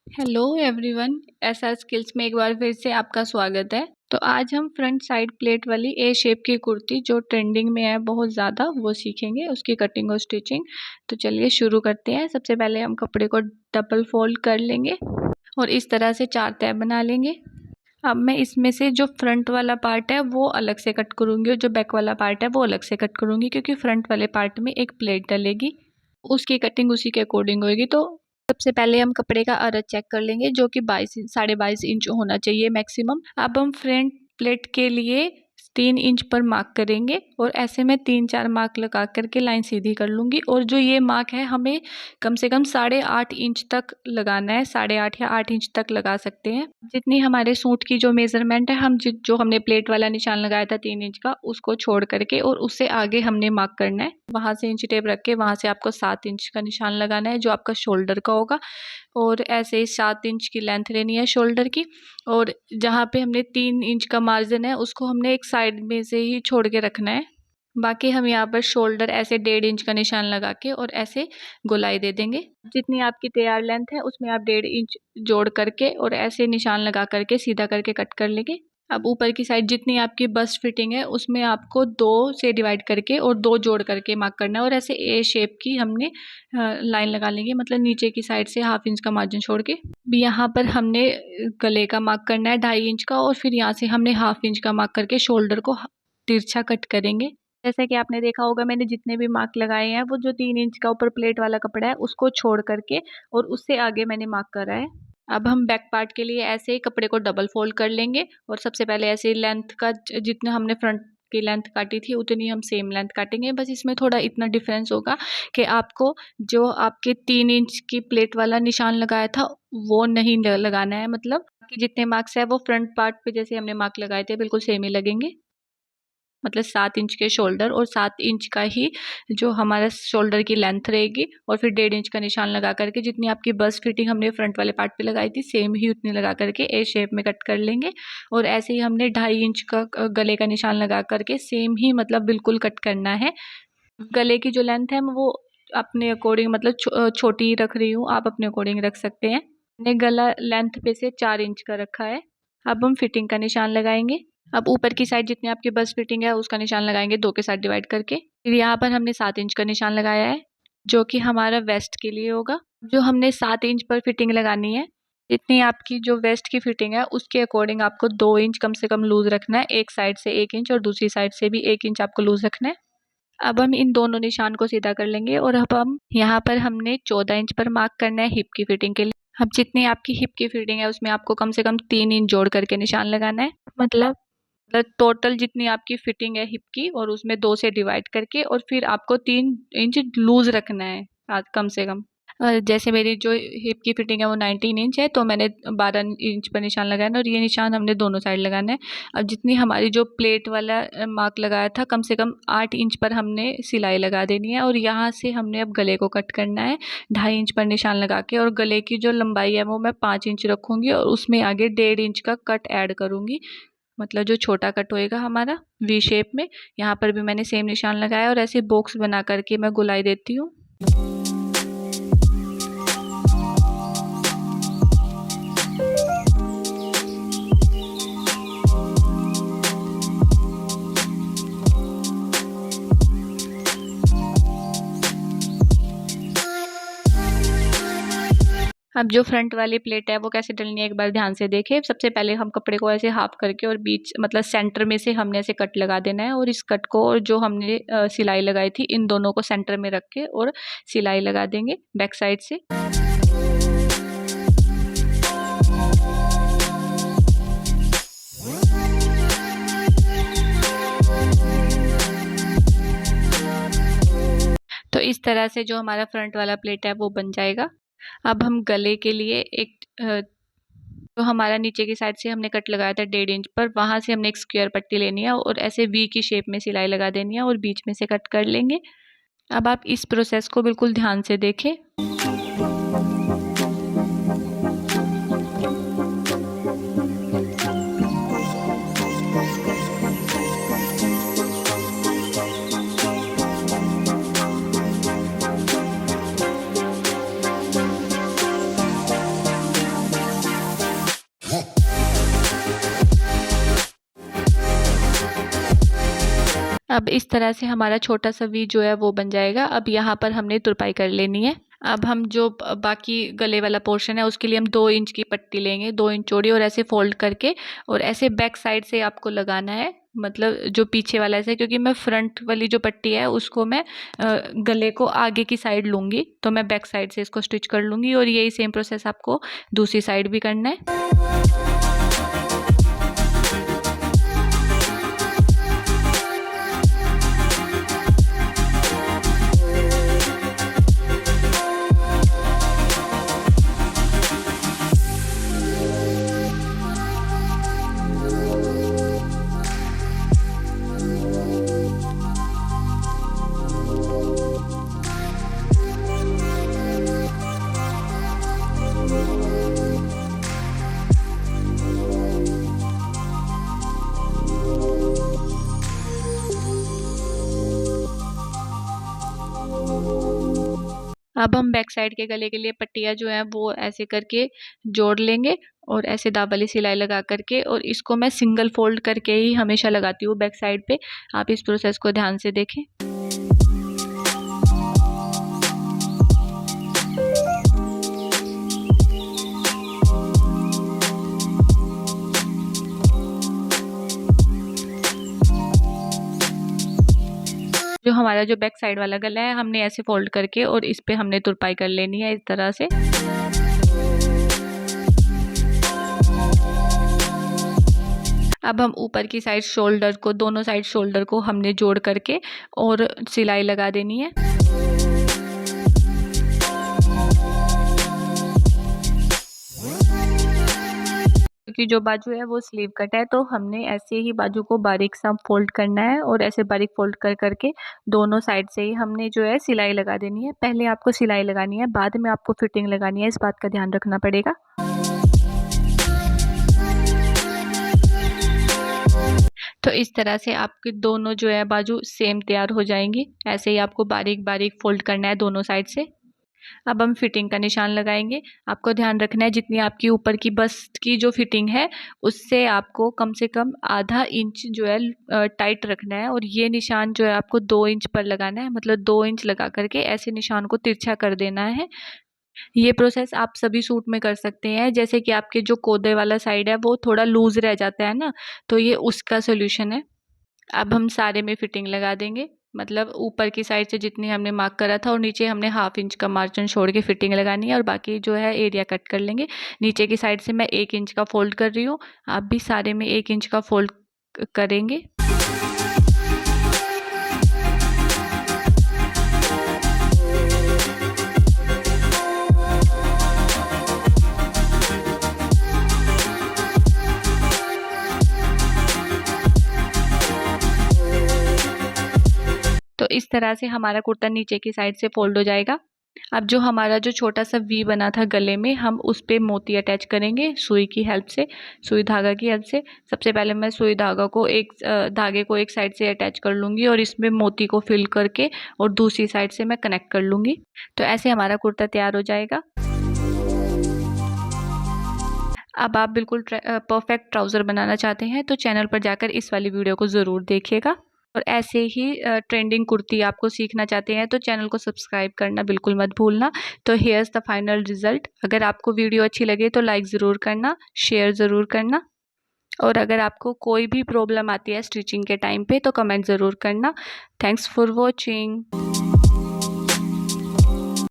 Hello everyone, SR skills में एक बार फिर से आपका स्वागत है। तो आज हम फ्रंट साइड प्लेट वाली ए शेप की कुर्ती जो ट्रेंडिंग में है बहुत ज़्यादा, वो सीखेंगे, उसकी कटिंग और स्टिचिंग। तो चलिए शुरू करते हैं। सबसे पहले हम कपड़े को डबल फोल्ड कर लेंगे और इस तरह से 4 तह बना लेंगे। अब मैं इसमें से जो फ्रंट वाला पार्ट है वो अलग से कट करूँगी और जो बैक वाला पार्ट है वो अलग से कट करूँगी, क्योंकि फ्रंट वाले पार्ट में एक प्लेट डलेगी, उसकी कटिंग उसी के अकॉर्डिंग होगी। तो सबसे पहले हम कपड़े का अरज चेक कर लेंगे, जो कि 22.5 होना चाहिए मैक्सिमम। अब हम फ्रंट प्लेट के लिए 3 इंच पर मार्क करेंगे और ऐसे में 3-4 मार्क लगा करके लाइन सीधी कर लूँगी। और जो ये मार्क है हमें कम से कम 8.5 इंच तक लगाना है, 8.5 या 8 इंच तक लगा सकते हैं। जितनी हमारे सूट की जो मेजरमेंट है, हम जो हमने प्लेट वाला निशान लगाया था 3 इंच का, उसको छोड़ करके और उससे आगे हमने मार्क करना है। वहाँ से इंच टेप रख के वहाँ से आपको 7 इंच का निशान लगाना है, जो आपका शोल्डर का होगा। और ऐसे ही 7 इंच की लेंथ लेनी है शोल्डर की। और जहाँ पे हमने 3 इंच का मार्जिन है उसको हमने एक साइड में से ही छोड़ के रखना है। बाकी हम यहाँ पर शोल्डर ऐसे 1.5 इंच का निशान लगा के और ऐसे गोलाई दे देंगे। जितनी आपकी तैयार लेंथ है उसमें आप 1.5 इंच जोड़ करके और ऐसे निशान लगा करके सीधा करके कट कर लेंगे। अब ऊपर की साइड जितनी आपकी बस्ट फिटिंग है उसमें आपको 2 से डिवाइड करके और 2 जोड़ करके मार्क करना है। और ऐसे ए शेप की हमने लाइन लगा लेंगे, मतलब नीचे की साइड से 1/2 इंच का मार्जिन छोड़ के। भी यहाँ पर हमने गले का मार्क करना है 2.5 इंच का, और फिर यहाँ से हमने 1/2 इंच का मार्क करके शोल्डर को तिरछा कट करेंगे। जैसे कि आपने देखा होगा, मैंने जितने भी मार्क लगाए हैं वो जो 3 इंच का ऊपर प्लेट वाला कपड़ा है उसको छोड़ करके और उससे आगे मैंने मार्क करा है। अब हम बैक पार्ट के लिए ऐसे ही कपड़े को डबल फोल्ड कर लेंगे और सबसे पहले ऐसे लेंथ का जितना हमने फ्रंट की लेंथ काटी थी उतनी हम सेम लेंथ काटेंगे। बस इसमें थोड़ा इतना डिफरेंस होगा कि आपको जो आपके 3 इंच की प्लेट वाला निशान लगाया था वो नहीं लगाना है, मतलब कि जितने मार्क्स है वो फ्रंट पार्ट पे जैसे हमने मार्क लगाए थे बिल्कुल सेम ही लगेंगे। मतलब 7 इंच के शोल्डर और 7 इंच का ही जो हमारा शोल्डर की लेंथ रहेगी, और फिर 1.5 इंच का निशान लगा करके जितनी आपकी बस्ट फिटिंग हमने फ्रंट वाले पार्ट पे लगाई थी सेम ही उतनी लगा करके ए शेप में कट कर लेंगे। और ऐसे ही हमने 2.5 इंच का गले का निशान लगा करके सेम ही मतलब बिल्कुल कट करना है। गले की जो लेंथ है वो अपने अकॉर्डिंग, मतलब छोटी रख रही हूँ, आप अपने अकॉर्डिंग रख सकते हैं। मैंने गला लेंथ पे से 4 इंच का रखा है। अब हम फिटिंग का निशान लगाएंगे। अब ऊपर की साइड जितनी आपकी बस फिटिंग है उसका निशान लगाएंगे 2 के साथ डिवाइड करके। फिर यहाँ पर हमने 7 इंच का निशान लगाया है, जो कि हमारा वेस्ट के लिए होगा। जो हमने 7 इंच पर फिटिंग लगानी है, जितनी आपकी जो वेस्ट की फिटिंग है उसके अकॉर्डिंग आपको 2 इंच कम से कम लूज रखना है। एक साइड से 1 इंच और दूसरी साइड से भी 1 इंच आपको लूज रखना है। अब हम इन दोनों निशान को सीधा कर लेंगे और अब हम यहाँ पर हमने 14 इंच पर मार्क करना है हिप की फिटिंग के लिए। अब जितनी आपकी हिप की फिटिंग है उसमें आपको कम से कम 3 इंच जोड़ करके निशान लगाना है। मतलब टोटल जितनी आपकी फिटिंग है हिप की और उसमें 2 से डिवाइड करके और फिर आपको 3 इंच लूज रखना है कम से कम। जैसे मेरी जो हिप की फिटिंग है वो 19 इंच है, तो मैंने 12 इंच पर निशान लगाया है और ये निशान हमने दोनों साइड लगाना है। अब जितनी हमारी जो प्लेट वाला मार्क लगाया था कम से कम 8 इंच पर हमने सिलाई लगा देनी है। और यहाँ से हमने अब गले को कट करना है 2.5 इंच पर निशान लगा के, और गले की जो लंबाई है वो मैं 5 इंच रखूँगी और उसमें आगे 1.5 इंच का कट ऐड करूँगी, मतलब जो छोटा कट होएगा हमारा वी शेप में। यहाँ पर भी मैंने सेम निशान लगाया और ऐसे बॉक्स बना करके मैं गोलाई देती हूँ। अब जो फ्रंट वाली प्लेट है वो कैसे डलनी है एक बार ध्यान से देखें। सबसे पहले हम कपड़े को ऐसे हाफ करके और बीच मतलब सेंटर में से हमने ऐसे कट लगा देना है, और इस कट को और जो हमने सिलाई लगाई थी इन दोनों को सेंटर में रख के और सिलाई लगा देंगे बैक साइड से। तो इस तरह से जो हमारा फ्रंट वाला प्लेट है वो बन जाएगा। अब हम गले के लिए एक जो हमारा नीचे की साइड से हमने कट लगाया था 1.5 इंच पर, वहां से हमने एक स्क्वायर पट्टी लेनी है और ऐसे वी की शेप में सिलाई लगा देनी है और बीच में से कट कर लेंगे। अब आप इस प्रोसेस को बिल्कुल ध्यान से देखें। अब इस तरह से हमारा छोटा सा वी जो है वो बन जाएगा। अब यहाँ पर हमने तुरपाई कर लेनी है। अब हम जो बाकी गले वाला पोर्शन है उसके लिए हम 2 इंच की पट्टी लेंगे, 2 इंच चौड़ी, और ऐसे फोल्ड करके और ऐसे बैक साइड से आपको लगाना है, मतलब जो पीछे वाला ऐसे, क्योंकि मैं फ्रंट वाली जो पट्टी है उसको मैं गले को आगे की साइड लूँगी, तो मैं बैक साइड से इसको स्टिच कर लूँगी। और यही सेम प्रोसेस आपको दूसरी साइड भी करना है। अब हम बैक साइड के गले के लिए पट्टियाँ जो है वो ऐसे करके जोड़ लेंगे और ऐसे दाब वाली सिलाई लगा करके, और इसको मैं सिंगल फोल्ड करके ही हमेशा लगाती हूँ बैक साइड पे। आप इस प्रोसेस को ध्यान से देखें। जो हमारा जो बैक साइड वाला गला है हमने ऐसे फोल्ड करके और इस पे हमने तुरपाई कर लेनी है इस तरह से। अब हम ऊपर की साइड शोल्डर को, दोनों साइड शोल्डर को हमने जोड़ करके और सिलाई लगा देनी है। क्योंकि जो बाजू है वो स्लीव कट है, तो हमने ऐसे ही बाजू को बारीक सा फोल्ड करना है और ऐसे बारीक फोल्ड कर करके दोनों साइड से ही हमने जो है सिलाई लगा देनी है। पहले आपको सिलाई लगानी है, बाद में आपको फिटिंग लगानी है, इस बात का ध्यान रखना पड़ेगा। तो इस तरह से आपके दोनों जो है बाजू सेम तैयार हो जाएंगी। ऐसे ही आपको बारीक बारीक फोल्ड करना है दोनों साइड से। अब हम फिटिंग का निशान लगाएंगे। आपको ध्यान रखना है जितनी आपकी ऊपर की बस्ट की जो फिटिंग है उससे आपको कम से कम आधा इंच जो है टाइट रखना है, और ये निशान जो है आपको 2 इंच पर लगाना है, मतलब 2 इंच लगा करके ऐसे निशान को तिरछा कर देना है। ये प्रोसेस आप सभी सूट में कर सकते हैं। जैसे कि आपके जो कोदे वाला साइड है वो थोड़ा लूज रह जाता है ना, तो ये उसका सोल्यूशन है। अब हम सारे में फिटिंग लगा देंगे, मतलब ऊपर की साइड से जितनी हमने मार्क करा था और नीचे हमने 1/2 इंच का मार्जिन छोड़ के फिटिंग लगानी है, और बाकी जो है एरिया कट कर लेंगे। नीचे की साइड से मैं 1 इंच का फोल्ड कर रही हूँ, आप भी सारे में 1 इंच का फोल्ड करेंगे। तो इस तरह से हमारा कुर्ता नीचे की साइड से फोल्ड हो जाएगा। अब जो हमारा जो छोटा सा वी बना था गले में, हम उस पे मोती अटैच करेंगे सुई की हेल्प से, सुई धागा की हेल्प से। सबसे पहले मैं सुई धागा को धागे को एक साइड से अटैच कर लूँगी और इसमें मोती को फिल करके और दूसरी साइड से मैं कनेक्ट कर लूँगी। तो ऐसे हमारा कुर्ता तैयार हो जाएगा। अब आप बिल्कुल परफेक्ट ट्राउज़र बनाना चाहते हैं तो चैनल पर जाकर इस वाली वीडियो को ज़रूर देखिएगा। और ऐसे ही ट्रेंडिंग कुर्ती आपको सीखना चाहते हैं तो चैनल को सब्सक्राइब करना बिल्कुल मत भूलना। तो हियर्स द फाइनल रिजल्ट। अगर आपको वीडियो अच्छी लगे तो लाइक ज़रूर करना, शेयर ज़रूर करना, और अगर आपको कोई भी प्रॉब्लम आती है स्टिचिंग के टाइम पे तो कमेंट ज़रूर करना। Thanks for watching.